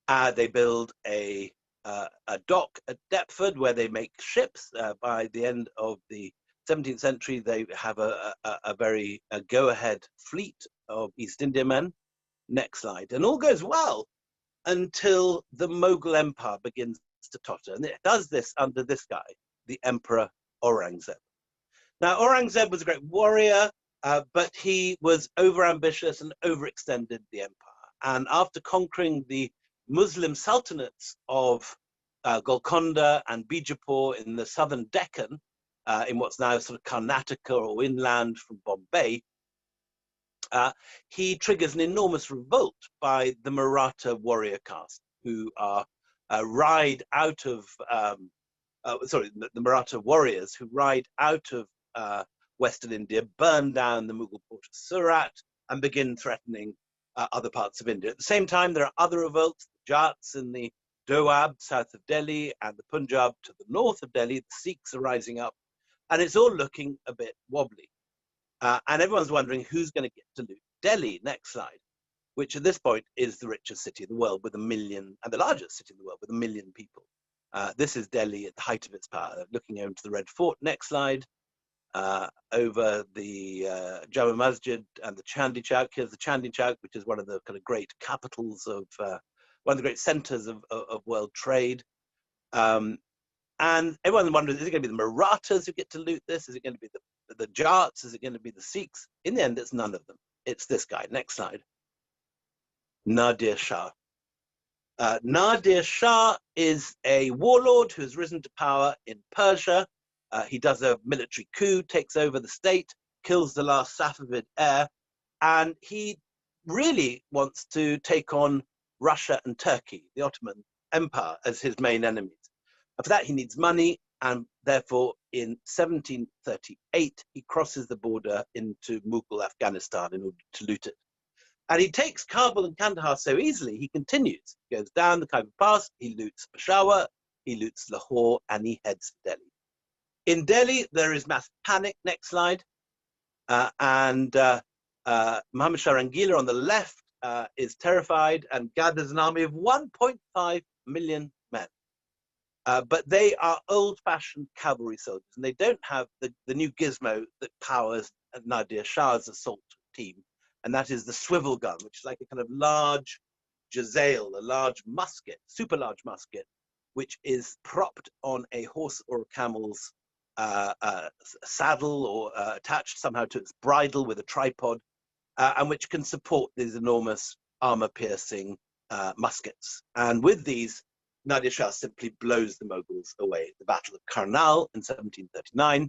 They build a dock at Deptford where they make ships. By the end of the 17th century, they have a very go-ahead fleet of East Indiamen. Next slide. And all goes well until the Mughal Empire begins to totter. And it does this under this guy, the Emperor Aurangzeb. Now, Aurangzeb was a great warrior, but he was overambitious and overextended the empire. And after conquering the Muslim sultanates of Golconda and Bijapur in the southern Deccan, in what's now sort of Karnataka or inland from Bombay, he triggers an enormous revolt by the Maratha warrior caste, who are ride out of, the Maratha warriors who ride out of Western India, burn down the Mughal port of Surat, and begin threatening other parts of India. At the same time, there are other revolts, the Jats in the Doab, south of Delhi, and the Punjab to the north of Delhi. The Sikhs are rising up, and it's all looking a bit wobbly. And everyone's wondering who's going to get to loot Delhi. Next slide, which at this point is the richest city in the world with 1 million, and the largest city in the world with 1 million people. This is Delhi at the height of its power, looking over to the Red Fort. Next slide. Over the Jama Masjid and the Chandi Chowk. Here's the Chandi Chowk, which is one of the kind of great capitals of, one of the great centers of world trade. And everyone wonders, is it going to be the Marathas who get to loot this? Is it going to be the Jats? Is it going to be the Sikhs? In the end, it's none of them. It's this guy. Next slide. Nadir Shah. Nadir Shah is a warlord who has risen to power in Persia. He does a military coup, takes over the state, kills the last Safavid heir, and he really wants to take on Russia and Turkey, the Ottoman Empire, as his main enemies. And for that, he needs money, and therefore, in 1738, he crosses the border into Mughal Afghanistan in order to loot it. And he takes Kabul and Kandahar so easily, he continues. He goes down the Khyber Pass, he loots Peshawar, he loots Lahore, and he heads for Delhi. In Delhi, there is mass panic. Next slide. Muhammad Shah Rangila on the left is terrified and gathers an army of 1.5 million men. But they are old-fashioned cavalry soldiers, and they don't have the new gizmo that powers Nadir Shah's assault team, and that is the swivel gun, which is like a kind of large jezail, a large musket, super large musket, which is propped on a horse or a camel's saddle or attached somehow to its bridle with a tripod, and which can support these enormous armor-piercing muskets. And with these, Nadir Shah simply blows the Mughals away at the Battle of Karnal in 1739.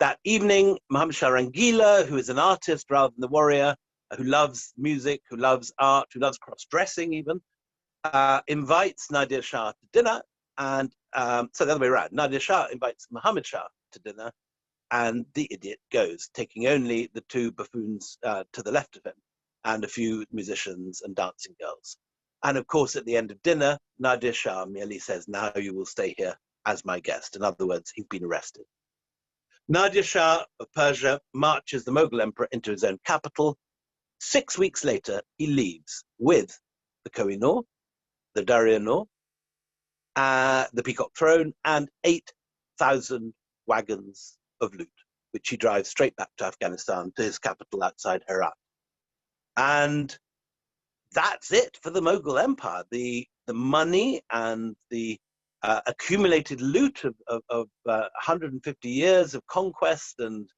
That evening, Muhammad Shah Rangila, who is an artist rather than the warrior, who loves music, who loves art, who loves cross-dressing even, invites Nadir Shah to dinner. And so the other way around, Nadir Shah invites Muhammad Shah to dinner, and the idiot goes, taking only the two buffoons to the left of him, and a few musicians and dancing girls. And of course, at the end of dinner, Nadir Shah merely says, "Now you will stay here as my guest." In other words, he's been arrested. Nadir Shah of Persia marches the Mughal emperor into his own capital. 6 weeks later, he leaves with the Koh-i-Noor, the Darya-Noor, the Peacock Throne, and 8,000 wagons of loot, which he drives straight back to Afghanistan, to his capital outside Herat. And that's it for the Mughal Empire. The money and the accumulated loot of 150 years of conquest and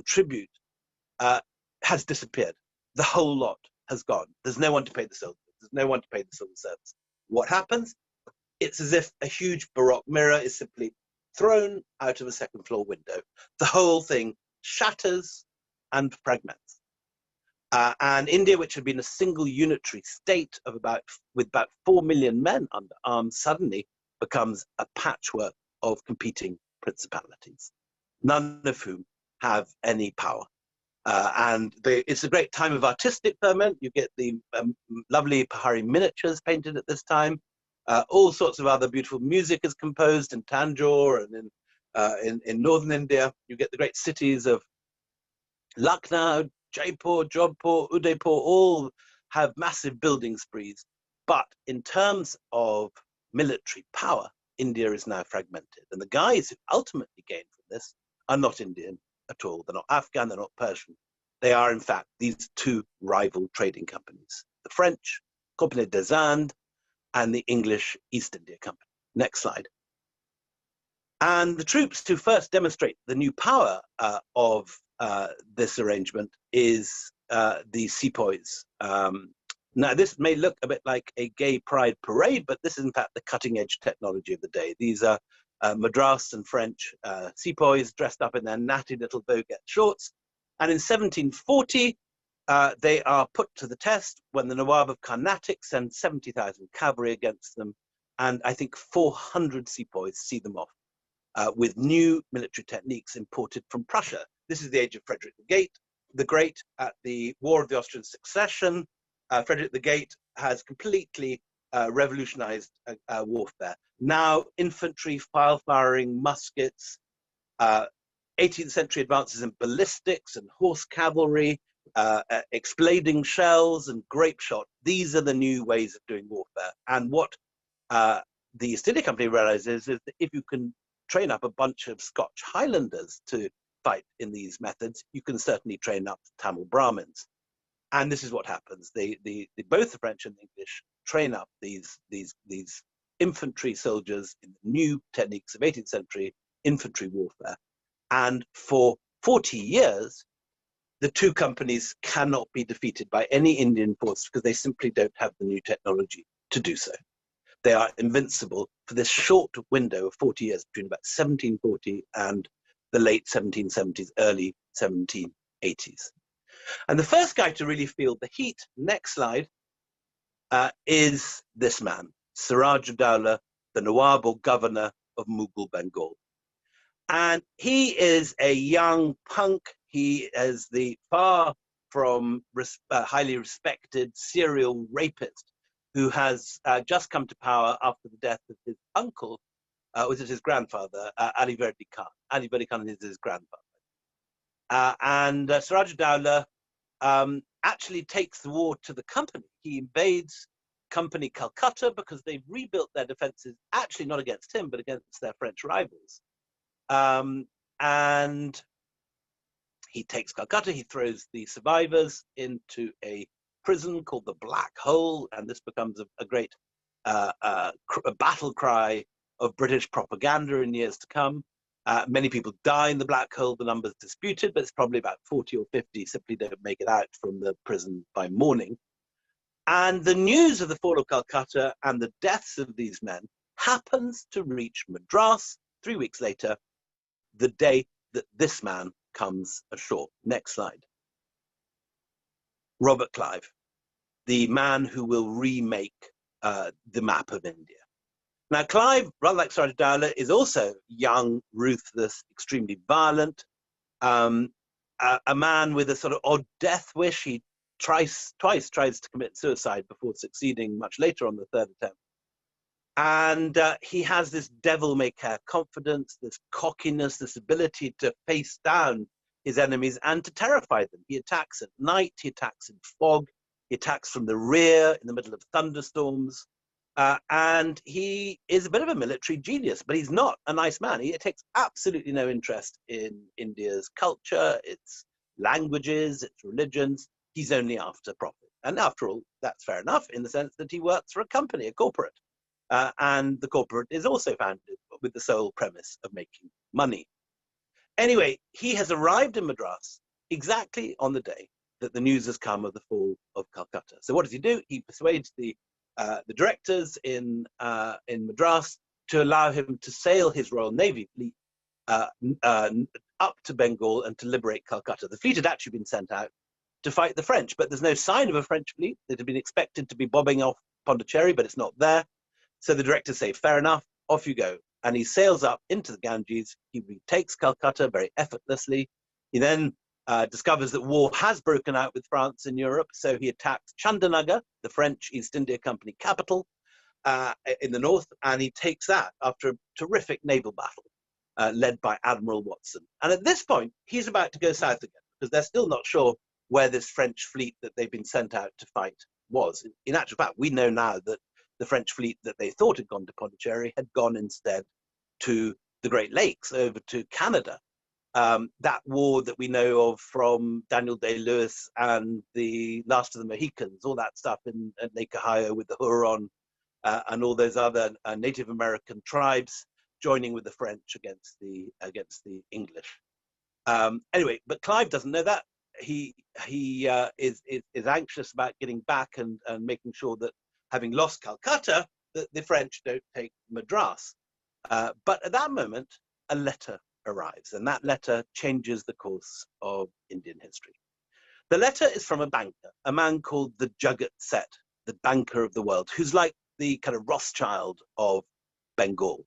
tribute has disappeared. The whole lot has gone. There's no one to pay the soldiers. There's no one to pay the civil servants. What happens? It's as if a huge Baroque mirror is simply thrown out of a second-floor window. The whole thing shatters and fragments. And India, which had been a single unitary state of with about 4 million men under arms, suddenly becomes a patchwork of competing principalities, none of whom have any power. It's a great time of artistic ferment. You get the lovely Pahari miniatures painted at this time. All sorts of other beautiful music is composed in Tanjore and in northern India. You get the great cities of Lucknow, Jaipur, Jodhpur, Udaipur, all have massive building sprees. But in terms of military power, India is now fragmented. And the guys who ultimately gain from this are not Indian at all. They're not Afghan, they're not Persian. They are, in fact, these two rival trading companies, the French Compagnie des Indes and the English East India Company. Next slide. And the troops who first demonstrate the new power of this arrangement is the sepoys. Now, this may look a bit like a gay pride parade, but this is in fact the cutting edge technology of the day. These are Madras and French sepoys dressed up in their natty little boget shorts. And in 1740, they are put to the test when the Nawab of Carnatic sends 70,000 cavalry against them. And I think 400 sepoys see them off with new military techniques imported from Prussia. This is the age of Frederick the Great at the War of the Austrian Succession. Frederick the Great has completely revolutionized warfare. Now, infantry, file-firing muskets, 18th century advances in ballistics and horse cavalry, exploding shells and grape shot. These are the new ways of doing warfare. And what the East India Company realizes is that if you can train up a bunch of Scotch Highlanders to fight in these methods, you can certainly train up Tamil Brahmins. And this is what happens. Both the French and the English train up these infantry soldiers in the new techniques of 18th century infantry warfare. And for 40 years, the two companies cannot be defeated by any Indian force because they simply don't have the new technology to do so. They are invincible for this short window of 40 years between about 1740 and the late 1770s, early 1780s. And the first guy to really feel the heat, next slide, is this man, Siraj-ud-Dowlah, the Nawab or governor of Mughal Bengal. And he is a young punk. He is the far from highly respected serial rapist who has just come to power after the death of his uncle, was it his grandfather, Ali Verdi Khan. Ali Verdi Khan is his grandfather. And Siraj-ud-Dowlah actually takes the war to the company. He invades Company Calcutta because they've rebuilt their defenses, actually not against him, but against their French rivals. And he takes Calcutta, he throws the survivors into a prison called the Black Hole, and this becomes a great battle cry of British propaganda in years to come. Many people die in the Black Hole, the number's disputed, but it's probably about 40 or 50 simply don't make it out from the prison by morning. And the news of the fall of Calcutta and the deaths of these men happens to reach Madras 3 weeks later, the day that this man comes ashore. Next slide. Robert Clive, the man who will remake the map of India. Now, Clive, rather like Siraj-ud-Dowlah, is also young, ruthless, extremely violent, a man with a sort of odd death wish. He twice tries to commit suicide before succeeding much later on the third attempt. And he has this devil-may-care confidence, this cockiness, this ability to face down his enemies and to terrify them. He attacks at night, he attacks in fog, he attacks from the rear in the middle of thunderstorms. And he is a bit of a military genius, but he's not a nice man. He takes absolutely no interest in India's culture, its languages, its religions. He's only after profit. And after all, that's fair enough in the sense that he works for a company, a corporate. And the corporate is also founded with the sole premise of making money. Anyway, he has arrived in Madras exactly on the day that the news has come of the fall of Calcutta. So what does he do? He persuades the directors in Madras to allow him to sail his Royal Navy fleet up to Bengal and to liberate Calcutta. The fleet had actually been sent out to fight the French, but there's no sign of a French fleet. It had been expected to be bobbing off Pondicherry, but it's not there. So the directors say, fair enough, off you go. And he sails up into the Ganges. He retakes Calcutta very effortlessly. He then discovers that war has broken out with France in Europe. So he attacks Chandanagar, the French East India Company capital in the north. And he takes that after a terrific naval battle led by Admiral Watson. And at this point, he's about to go south again because they're still not sure where this French fleet that they've been sent out to fight was. In actual fact, we know now that the French fleet that they thought had gone to Pondicherry had gone instead to the Great Lakes, over to Canada. That war that we know of from Daniel Day-Lewis and the Last of the Mohicans, all that stuff at Lake Ohio with the Huron and all those other Native American tribes joining with the French against the English. Anyway, but Clive doesn't know that. He is anxious about getting back and making sure that, having lost Calcutta, that the French don't take Madras. But at that moment, a letter arrives, and that letter changes the course of Indian history. The letter is from a banker, a man called the Jagat Seth, the banker of the world, who's like the kind of Rothschild of Bengal.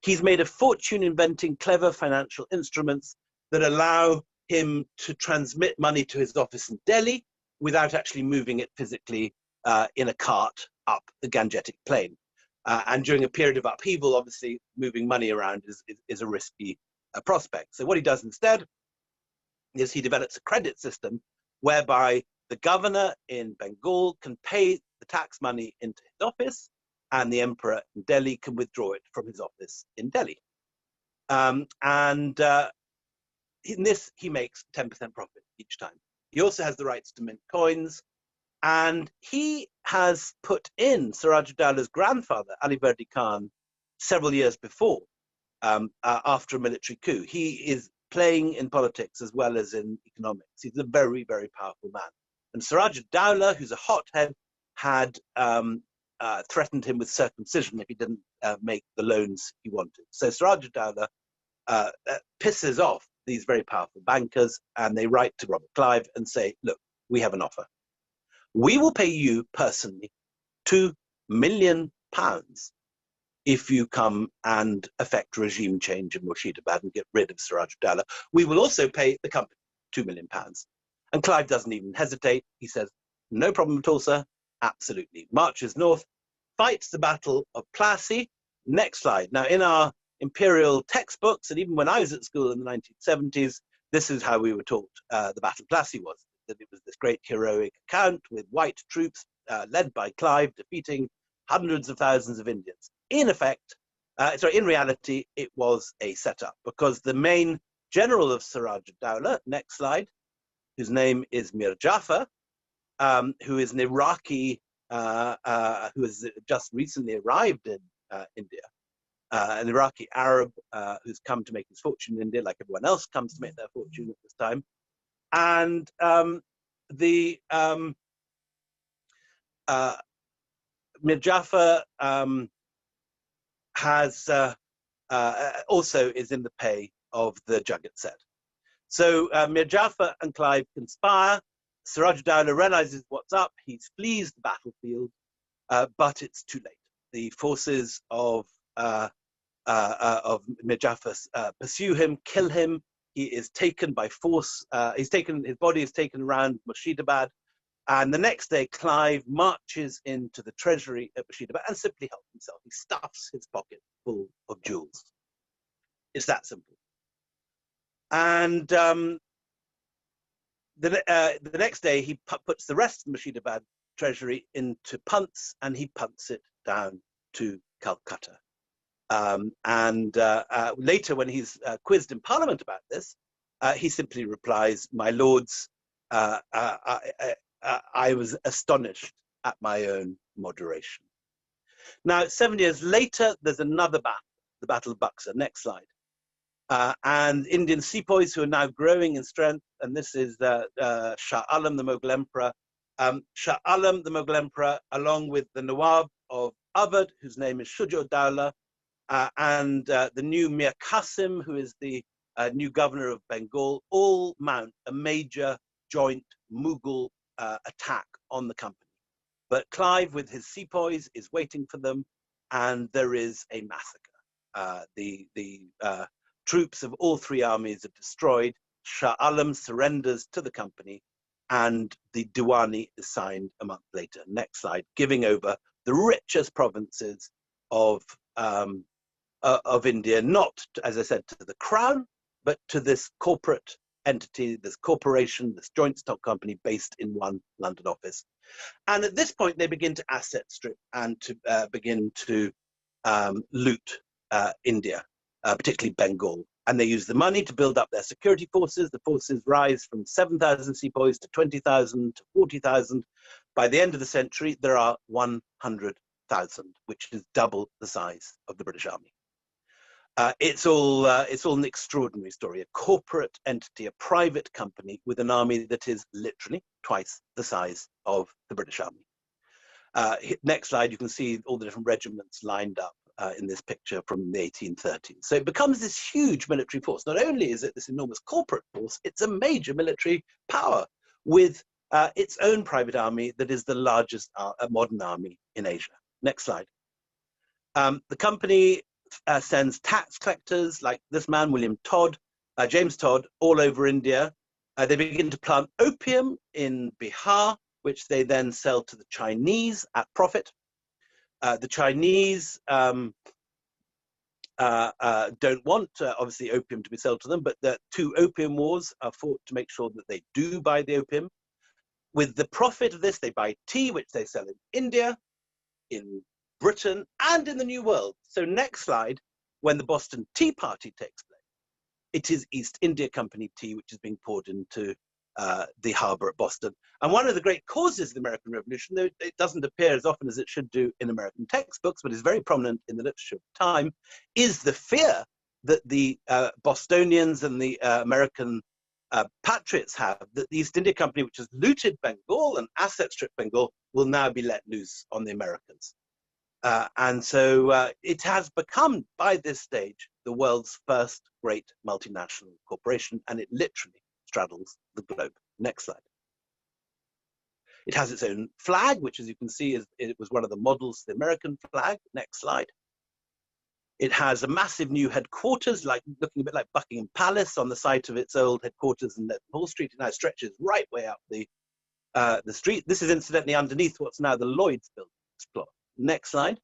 He's made a fortune inventing clever financial instruments that allow him to transmit money to his office in Delhi without actually moving it physically in a cart up the Gangetic Plain. And during a period of upheaval, obviously, moving money around is a risky prospect. So what he does instead is he develops a credit system whereby the governor in Bengal can pay the tax money into his office, and the emperor in Delhi can withdraw it from his office in Delhi. In this, he makes 10% profit each time. He also has the rights to mint coins, and he has put in Siraj-ud-Dowlah's grandfather, Ali Verdi Khan, several years before, after a military coup. He is playing in politics as well as in economics. He's a very, very powerful man. And Siraj-ud-Dowlah, who's a hothead, had threatened him with circumcision if he didn't make the loans he wanted. So Siraj-ud-Dowlah pisses off these very powerful bankers, and they write to Robert Clive and say, look, we have an offer. We will pay you personally £2 million if you come and effect regime change in Murshidabad and get rid of Siraj-ud-Dowlah. We will also pay the company £2 million. And Clive doesn't even hesitate. He says, no problem at all, sir. Absolutely. Marches north, fights the Battle of Plassey. Next slide. Now, in our imperial textbooks, and even when I was at school in the 1970s, this is how we were taught the Battle of Plassey was, that it was this great heroic account with white troops led by Clive defeating hundreds of thousands of Indians. In effect, in reality, it was a setup, because the main general of Siraj-ud-Dowlah, next slide, whose name is Mir Jafar, who is an Iraqi, who has just recently arrived in India, an Iraqi Arab who's come to make his fortune in India, like everyone else comes to make their fortune at this time. And Mir Jafar has also is in the pay of the Jagat Seth. So Mir Jafar and Clive conspire. Siraj-ud-Dowlah realizes what's up. He flees the battlefield, but it's too late. The forces of Mir Jafar pursue him, kill him. He is taken by force. His body is taken around Murshidabad. And the next day, Clive marches into the treasury at Murshidabad and simply helps himself. He stuffs his pocket full of jewels. It's that simple. And the next day, he puts the rest of the Murshidabad treasury into punts, and he punts it down to Calcutta. Later, when he's quizzed in Parliament about this, he simply replies, "My lords, I was astonished at my own moderation." Now, 7 years later, there's another battle, the Battle of Buxar. Next slide. And Indian sepoys who are now growing in strength, and this is Shah Alam, the Mughal emperor. Shah Alam, the Mughal emperor, along with the Nawab of Awadh, whose name is Shuja-ud-Dowlah, and the new Mir Qasim, who is the new governor of Bengal, all mount a major joint Mughal attack on the company. But Clive, with his sepoys, is waiting for them, and there is a massacre. The troops of all three armies are destroyed. Shah Alam surrenders to the company, and the Diwani is signed a month later. Next slide, giving over the richest provinces of India, not, as I said, to the crown, but to this corporate entity, this corporation, this joint stock company based in one London office. And at this point, they begin to asset strip and to begin to loot India, particularly Bengal. And they use the money to build up their security forces. The forces rise from 7,000 sepoys to 20,000 to 40,000. By the end of the century, there are 100,000, which is double the size of the British Army. It's all an extraordinary story, a corporate entity, a private company with an army that is literally twice the size of the British Army. Next slide, you can see all the different regiments lined up in this picture from the 1830s. So it becomes this huge military force. Not only is it this enormous corporate force, it's a major military power with its own private army that is the largest modern army in Asia. Next slide. The company sends tax collectors like this man, James Todd, all over India. They begin to plant opium in Bihar, which they then sell to the Chinese at profit. The Chinese don't want, obviously, opium to be sold to them, but the 2 opium wars are fought to make sure that they do buy the opium. With the profit of this, they buy tea, which they sell in India, in Britain, and in the New World. So next slide, when the Boston Tea Party takes place, it is East India Company tea which is being poured into the harbour at Boston. And one of the great causes of the American Revolution, though it doesn't appear as often as it should do in American textbooks, but is very prominent in the literature of the time, is the fear that the Bostonians and the American patriots have that the East India Company, which has looted Bengal and asset stripped Bengal, will now be let loose on the Americans. And so it has become, by this stage, the world's first great multinational corporation, and it literally straddles the globe. Next slide. It has its own flag, which, as you can see, it was one of the models of the American flag. Next slide. It has a massive new headquarters, looking a bit like Buckingham Palace, on the site of its old headquarters in Leadenhall Street. It now stretches right way up the street. This is incidentally underneath what's now the Lloyd's building plot. Next slide.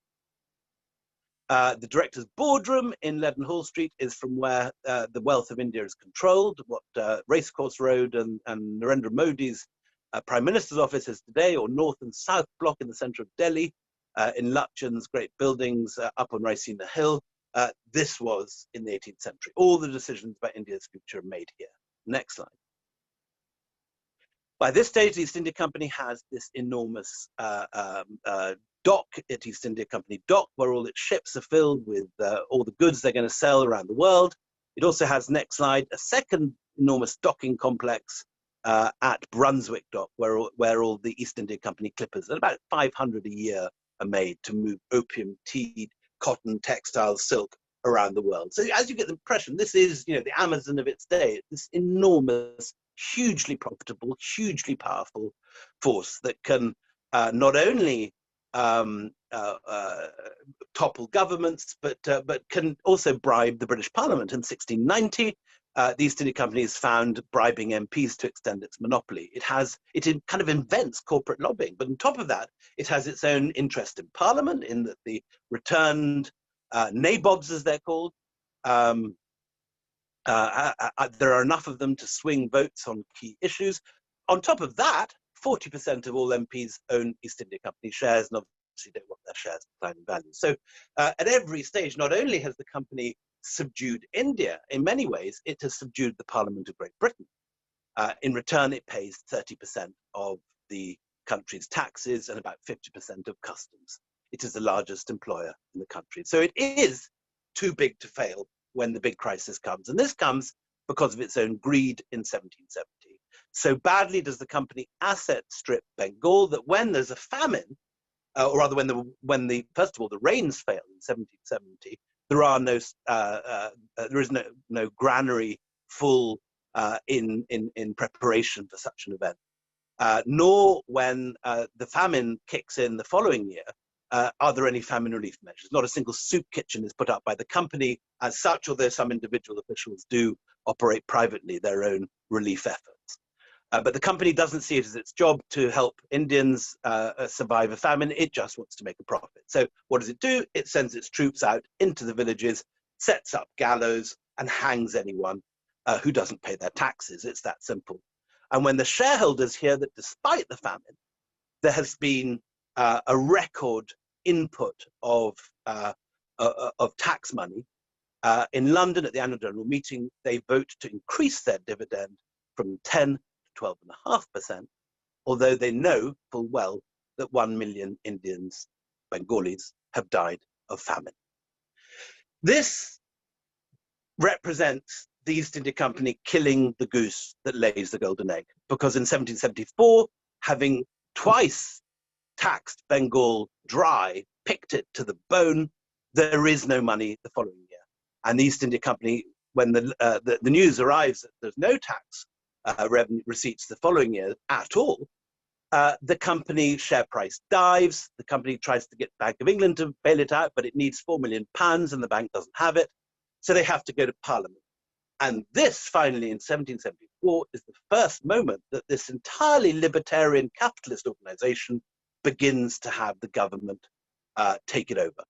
The director's boardroom in Leadenhall Street is from where the wealth of India is controlled, what Racecourse Road and Narendra Modi's Prime Minister's office is today, or North and South Block in the center of Delhi, in Lutchen's great buildings up on Raisina Hill. This was in the 18th century. All the decisions about India's future are made here. Next slide. By this stage, the East India Company has this enormous dock at East India Company Dock, where all its ships are filled with all the goods they're going to sell around the world. It also has, next slide, a second enormous docking complex at Brunswick Dock, where all the East India Company clippers, and about 500 a year, are made to move opium, tea, cotton, textiles, silk around the world. So as you get the impression, this is, the Amazon of its day. It's this enormous, hugely profitable, hugely powerful force that can not only topple governments, but can also bribe the British Parliament. In 1690, the East India Company is found bribing MPs to extend its monopoly. It kind of invents corporate lobbying, but on top of that, it has its own interest in Parliament, in that the returned nabobs, as they're called, there are enough of them to swing votes on key issues. On top of that, 40% of all MPs own East India Company shares, and obviously don't want their shares to decline in value. So at every stage, not only has the company subdued India, in many ways, it has subdued the Parliament of Great Britain. In return, it pays 30% of the country's taxes and about 50% of customs. It is the largest employer in the country. So it is too big to fail when the big crisis comes. And this comes because of its own greed in 1770. So badly does the company asset strip Bengal that when there's a famine, or rather when first of all, the rains fail in 1770, there is no granary full in preparation for such an event. Nor when the famine kicks in the following year, are there any famine relief measures. Not a single soup kitchen is put up by the company as such, although some individual officials do operate privately their own relief efforts. But the company doesn't see it as its job to help Indians survive a famine. It just wants to make a profit. So what does it do? It sends its troops out into the villages, sets up gallows, and hangs anyone who doesn't pay their taxes. It's that simple. And when the shareholders hear that despite the famine, there has been a record input of tax money. In London, at the annual general meeting, they vote to increase their dividend from 10 to 12.5%, although they know full well that 1 million Indians, Bengalis, have died of famine. This represents the East India Company killing the goose that lays the golden egg, because in 1774, having twice taxed Bengal dry, picked it to the bone, there is no money the following year. And the East India Company, when the news arrives that there's no tax revenue receipts the following year at all, the company share price dives. The company tries to get Bank of England to bail it out, but it needs £4 million and the bank doesn't have it. So they have to go to Parliament. And this, finally, in 1774, is the first moment that this entirely libertarian capitalist organization begins to have the government take it over.